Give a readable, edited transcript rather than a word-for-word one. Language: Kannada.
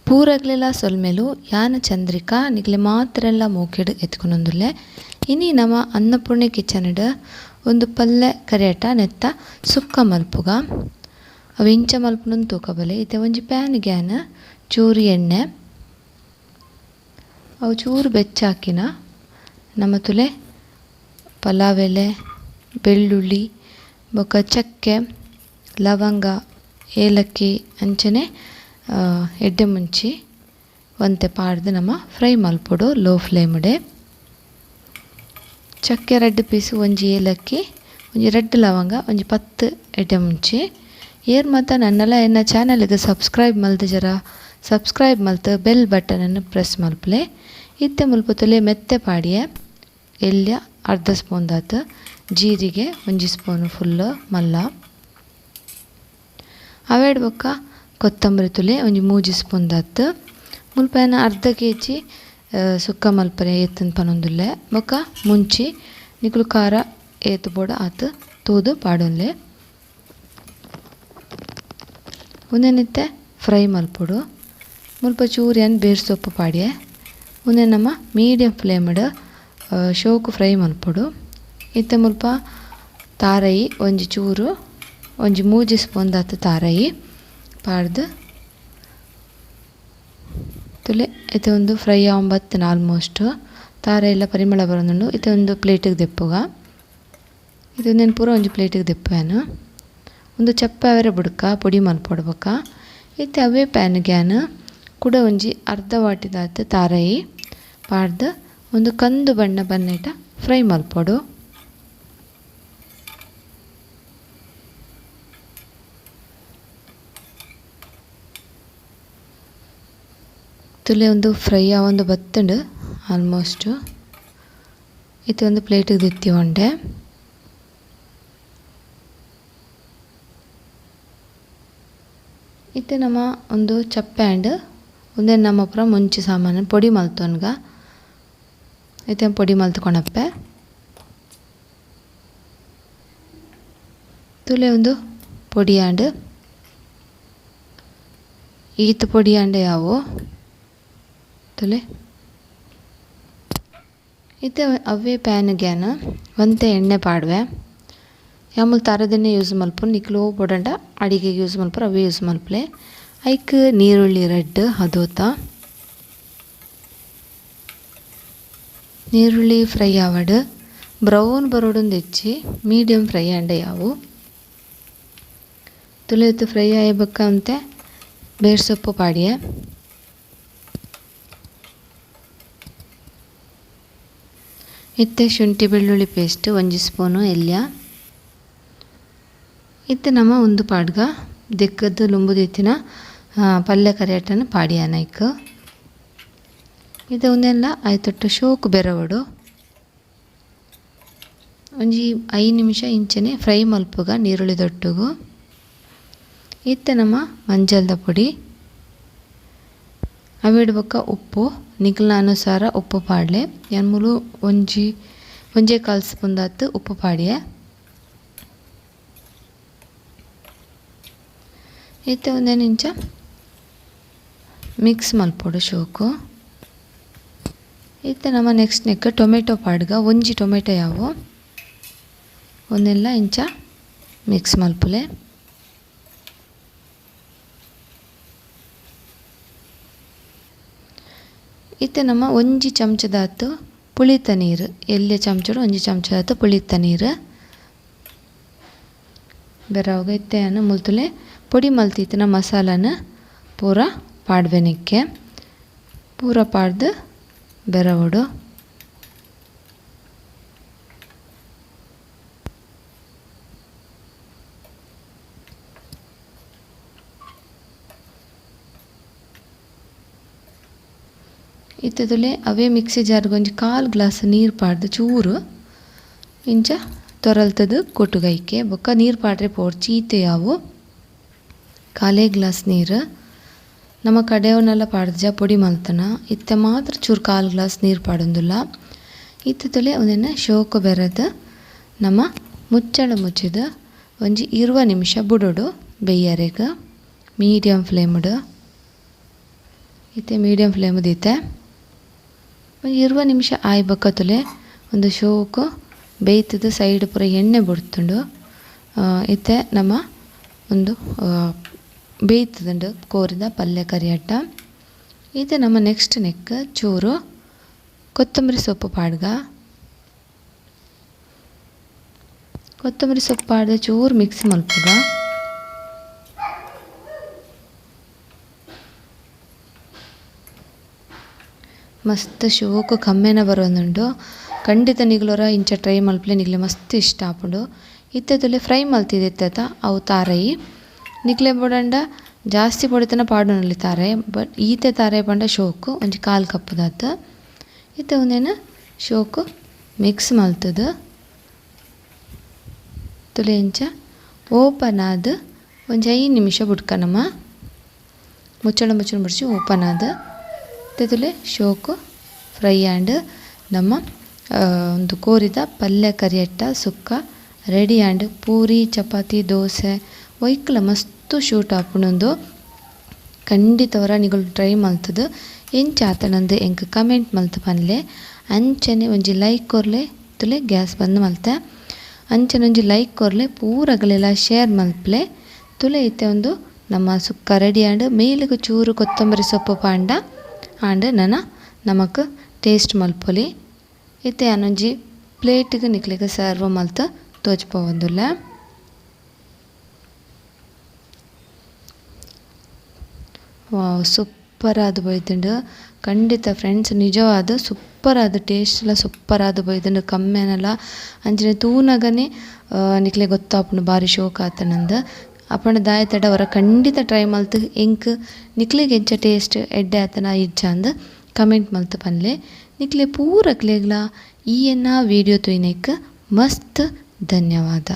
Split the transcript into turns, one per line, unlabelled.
ಪೂರಗ್ಲೆಲ್ಲ ಸೊಲ್ಮೆಲು ಯಾನ ಚಂದ್ರಿಕಾ ನಿಗ್ಲೆ ಮಾತ್ರೆಲ್ಲ ಮೂಕೆಡ್ ಎತ್ಕೊಂಡೊಂದುಲ್ಲೆ ಇನಿ ನಮ ಅನ್ನಪೂರ್ಣೆ ಕಿಚನ್ಡ್ ಒಂದು ಪಲ್ಲೆ ಕರೆಯಟ ನೆತ್ತ ಸುಕ್ಕ ಮಲ್ಪುಗ ಅವು ಇಂಚ ಮಲ್ಪುನೊಂದು ತೂಕಬಲೆ ಇತ್ತೆ ಒಂಜಿ ಪ್ಯಾನ್ಗೆ ಚೂರು ಎಣ್ಣೆ ಅವು ಚೂರು ಬೆಚ್ಚಾಕಿನ ನಮ್ಮ ತುಲೆ ಪಲಾವ್ ಎಲೆ ಬೆಳ್ಳುಳ್ಳಿ ಬೊಕ ಚಕ್ಕೆ ಲವಂಗ ಏಲಕ್ಕಿ ಅಂಚನೆ ಎಡ್ಡೆ ಮುಂಚಿ ಒಂತೆ ಪಾಡ್ದು ನಮ್ಮ ಫ್ರೈ ಮಲ್ಪೊಡು ಲೋ ಫ್ಲೇಮ್ಡೆ ಚಕ್ಕೆ 2 ಪೀಸು ಒಂಜಿ ಏಲಕ್ಕಿ ಒಂಜಿ 2 ಲವಂಗ ಒಂಜಿ 10 ಎಡ್ಡೆ ಮುಂಚಿ ಏರ್ ಮಾತ ನನ್ನೆಲ್ಲ ಎನ್ನ ಚಾನಲ್ಗೆ ಸಬ್ಸ್ಕ್ರೈಬ್ ಮಲ್ತು ಬೆಲ್ ಬಟನನ್ನು ಪ್ರೆಸ್ ಮಲ್ಪಲೆ ಇತ್ತೆ ಮುಲ್ಪುತ್ತಲೆ ಮೆತ್ತೆ ಪಾಡಿಯೆ ಎಲ್ಯ ಅರ್ಧ ಸ್ಪೂನ್ ದಾತು ಜೀರಿಗೆ ಒಂಜಿ ಸ್ಪೂನು ಫುಲ್ಲು ಮಲ್ಲ ಅವೇಡ್ ಬೊಕ್ಕ ಕೊತ್ತಂಬರಿ ತುಲೆ ಒಂಜಿ 3 ಸ್ಪೂನ್ ದಾತು ಮುಲ್ಪನ ಅರ್ಧ ಕೆಜಿ ಸುಕ್ಕ ಮಲ್ಪರೆ ಏತನ್ ಪನೊಂದುಲ್ಲೆ ಬೊಕ್ಕ ಮುಂಚಿ ನಿಕುಲು ಖಾರ ಏತು ಬೋಡ ಆತು ತೂದು ಪಾಡೊಲ್ಲೆ ಉಂದೆನಿತ್ತೆ ಫ್ರೈ ಮಲ್ಪೊಡು ಮುಲ್ಪ ಚೂರಿಯನ್ ಬೇರ್ ಸೊಪ್ಪು ಪಾಡಿಯೆ ಉಂದೆ ನಮ್ಮ ಮೀಡಿಯಂ ಫ್ಲೇಮ್ಡ್ ಶೋಕು ಫ್ರೈ ಮಲ್ಪೊಡು ಇತ್ತೆ ಮುಲ್ಪ ತಾರೈ ಒಂಜಿ ಚೂರು ಒಂಜಿ 3 ಸ್ಪೂನ್ ದಾತು ತಾರೈ ಪಾಡ್ದು ತುಲೆ ಇತ್ತೆ ಒಂದು ಫ್ರೈ ಆಂಬತ್ತಿನ ಆಲ್ಮೋಸ್ಟ್ ತಾರ ಎಲ್ಲ ಪರಿಮಳ ಬರೋದುಂಡು ಇತ್ತೆ ಒಂದು ಪ್ಲೇಟಿಗೆ ದೆಪ್ಪುಗ ಇದು ನಾನು ಪೂರ ಒಂಜಿ ಪ್ಲೇಟಿಗೆ ದೆಪ್ಪೇನು ಒಂದು ಚಪ್ಪೆ ಅವರೆ ಬುಡ್ಕ ಪೊಡಿ ಮಲ್ಪೊಡ್ಬೇಕ ಇತ್ತೆ ಅವೇ ಪ್ಯಾನ್ಗೆ ಕೂಡ ಒಂಜಿ ಅರ್ಧ ವಾಟಿದಾತು ತಾರೈ ಪಾಡ್ದು ಒಂದು ಕಂದು ಬಣ್ಣ ಬನ್ನೇಟ ಫ್ರೈ ಮಲ್ಪೊಡು ತುಲೆ ಒಂದು ಫ್ರೈ ಆವೊಂದು ಬತ್ತುಂಡು ಆಲ್ಮೋಸ್ಟ್ ಇತ್ತೆ ಒಂದು ಪ್ಲೇಟಿಗೆ ದಿತ್ತಿ ಹೊಂಡೆ ಇತ್ತೆ ನಮ್ಮ ಒಂದು ಚಪ್ಪೆ ಆ್ಯಂಡ್ ಒಂದೇ ನಮ್ಮ ಪುರ ಮುಂಚೆ ಸಾಮಾನು ಪೊಡಿ ಮಲ್ತೊನ್ಗ ಇತ್ತೆ ಪೊಡಿ ಮಲ್ತ್ಕೊಳಪ್ಪೆ ತುಲೆ ಒಂದು ಪೊಡಿ ಆ್ಯಂಡ್ ಈತ ಪೊಡಿ ಆ್ಯಂಡ್ ಯಾವು ತುಲೆ ಇತ್ತೆ ಅವೇ ಪ್ಯಾನ್ಗೆ ಒಂತೆ ಎಣ್ಣೆ ಪಾಡ್ವೆ ಯಾಮೂಲು ತಾರದೆಣ್ಣೆ ಯೂಸ್ ಮಲ್ಪು ನಿಕ್ಲು ಬೊಡಂಡ ಅಡಿಗೆಗೆ ಯೂಸ್ ಮಲ್ಪರು ಅವೇ ಯೂಸ್ ಮಲ್ಪಲೆ ಐಕ್ ನೀರುಳ್ಳಿ ರೆಡ್ ಅದೋತ ನೀರುಳ್ಳಿ ಫ್ರೈ ಆವಡು ಬ್ರೌನ್ ಬರೋಡೊಂದು ಹೆಚ್ಚಿ ಮೀಡಿಯಂ ಫ್ರೈ ಆಂಡ ಯಾವು ತುಲೆ ಫ್ರೈ ಆಯ್ಬೇಕಂತೆ ಬೇರ್ ಸೊಪ್ಪು ಪಾಡಿಯೆ ಇತ್ತೆ ಶುಂಠಿ ಬೆಳ್ಳುಳ್ಳಿ ಪೇಸ್ಟ್ ಒಂಜಿ ಸ್ಪೂನು ಎಲ್ಯ ಇತ್ತೆ ನಮ್ಮ ಒಂದು ಪಾಡ್ಗ ದೆಕ್ಕದ್ದು ಲುಂಬು ದಿತ್ತಿನ ಪಲ್ಯ ಕರಿಯಟನ ಪಾಡಿಯಾನೈಕ್ ಇದು ಒಂದೆಲ್ಲ ಆಯ್ತೊಟ್ಟು ಶೋಕು ಬೆರವಡು ಒಂಜಿ 5 ನಿಮಿಷ ಇಂಚನೆ ಫ್ರೈ ಮಲ್ಪುಗ ನೀರುಳ್ಳಿ ದೊಟ್ಟುಗು ಇತ್ತೆ ನಮ್ಮ ಮಂಜಲ್ದ ಪೊಡಿ ಅವೇಡ್ ಬೊಕ್ಕ ಉಪ್ಪು ನಿಕ್ಲಿನ ಅನುಸಾರ ಉಪ್ಪು ಪಾಡ್ಲೆ ಯನ್ಮೂಲು ಒಂಜೇ 1/4 ಸ್ಪೂನ್ ದಾತು ಉಪ್ಪು ಪಾಡಿಯೆ ಇತ್ತೆ ಒಂದೇನು ಇಂಚ ಮಿಕ್ಸ್ ಮಲ್ಪೊಡು ಶೋಕು ಇತ್ತೆ ನಮ್ಮ ನೆಕ್ಸ್ಟ್ ಟೊಮೆಟೊ ಪಾಡ್ಗ ಒಂಜಿ ಟೊಮೆಟೊ ಯಾವು ಒಂದೆಲ್ಲ ಇಂಚ ಮಿಕ್ಸ್ ಮಲ್ಪುಲೆ ಇತ್ತೆ ನಮ್ಮ ಒಂಜಿ ಚಮಚದಾತು ಪುಳಿತ ನೀರು ಎಲ್ಯ ಚಮಚಡು ಒಂಜಿ ಚಮಚದಾತು ಪುಳಿತ ನೀರು ಬೆರವಾಗ ಇತ್ತೆಯನ್ನು ಮುಲ್ತುಲೆ ಪೊಡಿ ಮಲ್ತಿತ್ತಿನ ಮಸಾಲನ ಪೂರ ಪಾಡ್ವೆನಿಕ್ಕೆ ಪೂರ ಪಾಡ್ದು ಬೆರವಡು ಇತ್ತದಲೆ ಅವೇ ಮಿಕ್ಸಿ ಜಾರ್ಗೆ ಒಂಜಿ 1/4 ಗ್ಲಾಸ್ ನೀರು ಪಾಡ್ದು ಚೂರು ಇಂಚ ತೊರಲ್ತದು ಕೊಟ್ಟುಗೈಕೆ ಬೊಕ್ಕ ನೀರು ಪಾಡ್ರೆ ಪೋಡ್ ಚೀತೆ ಯಾವು 1/4 ಗ್ಲಾಸ್ ನೀರು ನಮ್ಮ ಕಡೆಯವನ್ನೆಲ್ಲ ಪಾಡ್ದ ಪೊಡಿ ಮಲ್ತನ ಇತ್ತೆ ಮಾತ್ರ ಚೂರು 1/4 ಗ್ಲಾಸ್ ನೀರು ಪಾಡೊಂದುಲ್ಲ ಇತ್ತದಲೆ ಒಂದನ್ನು ಶೋಕು ಬೆರೆದು ನಮ್ಮ ಮುಚ್ಚಳ ಮುಚ್ಚಿದ ಒಂಜಿ 20 ನಿಮಿಷ ಬುಡೋಡು ಬೇಯರೆಗ ಮೀಡಿಯಂ ಫ್ಲೇಮ್ಡ್ ಇತ್ತೆ ಮೀಡಿಯಮ್ ಫ್ಲೇಮ್ ದೀತೆ 20 ನಿಮಿಷ ಆಯ್ಬೇಕತ್ತಲೆ ಒಂದು ಶೋಕು ಬೇಯ್ತದ ಸೈಡ್ ಪೂರ ಎಣ್ಣೆ ಬಿಡ್ತುಂಡು ಇತ್ತೆ ನಮ್ಮ ಒಂದು ಬೇಯ್ತದುಂಡು ಕೋರಿದ ಪಲ್ಯ ಕರಿಯಟ್ಟ ಇದು ನಮ್ಮ ನೆಕ್ಸ್ಟ್ ನೆಕ್ ಚೂರು ಕೊತ್ತಂಬರಿ ಸೊಪ್ಪು ಪಾಡ್ಗ ಕೊತ್ತಂಬರಿ ಸೊಪ್ಪು ಪಾಡ್ದ ಚೂರು ಮಿಕ್ಸ್ ಮಲ್ಪುಗ ಮಸ್ತ್ ಶೋಕು ಕಮ್ಮೆನ ಬರೋದುಂಡು ಖಂಡಿತ ನಿಗ್ಲೋರ ಇಂಚ ಟ್ರೈ ಮಲ್ಪಲೆ ನಿಗ್ಲೆ ಮಸ್ತ್ ಇಷ್ಟ ಆಪುಂಡು ಇತ್ತದಲ್ಲೇ ಫ್ರೈ ಮಲ್ತಿದ್ದ ಅವು ತಾರಾಯಿ ನಿಕ್ಲೆ ಬೊಡಂಡ ಜಾಸ್ತಿ పొడితನ ಪಾಡುನಲ್ಲಿ ತಾರಾಯಿ ಬಟ್ ಈತೆ ತಾರಾಯಿ ಪಂಡ ಶೋಕು ಒಂಜಿ 1/4 ಕಪ್ಪುದಾತ ಇತ್ತೆ ಒಂದೇನ ಶೋಕು ಮಿಕ್ಸ್ ಮಲ್ತದ ತುಲೆ ಇಂಚ ಓಪನ್ ಆದ ಒಂಜಿ 5 ನಿಮಿಷ ಬುಡ್ಕನಮ್ಮ ಮುಚ್ಚಳ ಮುಡಿಸಿ ಓಪನ್ ಆದ ತುಲೆ ಶೋಕು ಫ್ರೈ ಆ್ಯಂಡ್ ನಮ್ಮ ಒಂದು ಕೋರಿದ ಪಲ್ಯ ಕರಿಯಟ್ಟ ಸುಕ್ಕ ರೆಡಿ ಆ್ಯಂಡ್ ಪೂರಿ ಚಪಾತಿ ದೋಸೆ ಒಯ್ಕಲ ಮಸ್ತ್ ಶೂಟ್ ಆಪುಂಡು ಖಂಡಿತವರ ನಿಗಳು ಟ್ರೈ ಮಲ್ತದು ಎಂಚ ಆತನಂದು ಎಂಕ್ ಕಮೆಂಟ್ ಮಲ್ತು ಪನ್ಲೆ ಅಂಚನೆ ಒಂಜಿ ಲೈಕ್ ಕೊರ್ಲೆ ತುಲೆ ಗ್ಯಾಸ್ ಬಂದು ಮಲ್ತೆ ಅಂಚನೆ ಒಂಜಿ ಲೈಕ್ ಕೊರ್ಲೆ ಪೂರಗಲೆಲ್ಲ ಶೇರ್ ಮಲ್ಪಲೆ ತುಲೆ ಇತ್ತೆ ಒಂದು ನಮ್ಮ ಸುಕ್ಕ ರೆಡಿ ಆ್ಯಂಡ್ ಮೇಲಿಗೆ ಚೂರು ಕೊತ್ತಂಬರಿ ಸೊಪ್ಪು ಪಾಂಡ ಆಂಡ್ ನಮಕ್ ಟೇಸ್ಟ್ ಮಲ್ಪೊಲಿ ಇತ್ತೆ ಅನ್ನೊಂಜಿ ಪ್ಲೇಟಿಗೆ ನಿಕ್ಲಿಗೆ ಸರ್ವ್ ಮಲ್ತು ತೋಚ್ಪೋವಂದುಲ್ಲ ವಾವ್ ಸೂಪರ್ ಆದ್ ಬೈತುಂಡು ಖಂಡಿತ ಫ್ರೆಂಡ್ಸ್ ನಿಜವಾದ ಸೂಪರ್ ಆದ ಟೇಸ್ಟ್ ಎಲ್ಲ ಸೂಪರ್ ಆದ್ ಬೈತುಂಡು ಕಮ್ಮೆನಲ್ಲ ಅಂಚನೆ ತೂನಗನೆ ನಿಕ್ಲೆ ಗೊತ್ತಾಪುಂಡು ಬಾರಿ ಶೋಕ್ ಆತನಂದ ಅಪಂಡ ದಾಯತಡ ಅವರ ಖಂಡಿತ ಟ್ರೈ ಮಲ್ತು ಎಂಕ್ ನಿಕ್ಲೆಗೆ ಎಂಚ ಟೇಸ್ಟ್ ಎಡ್ಡೆ ಆತನ ಇಜ್ಜ ಅಂದ್ ಕಮೆಂಟ್ ಮಲ್ತು ಪನ್ಲೆ ನಿಕ್ಲೆ ಪೂರ ಕ್ಲೆಗ್ಲ ಈ ಎನ್ನ ವೀಡಿಯೋ ತುಯ್ನೆಕ್ ಮಸ್ತ್ ಧನ್ಯವಾದ.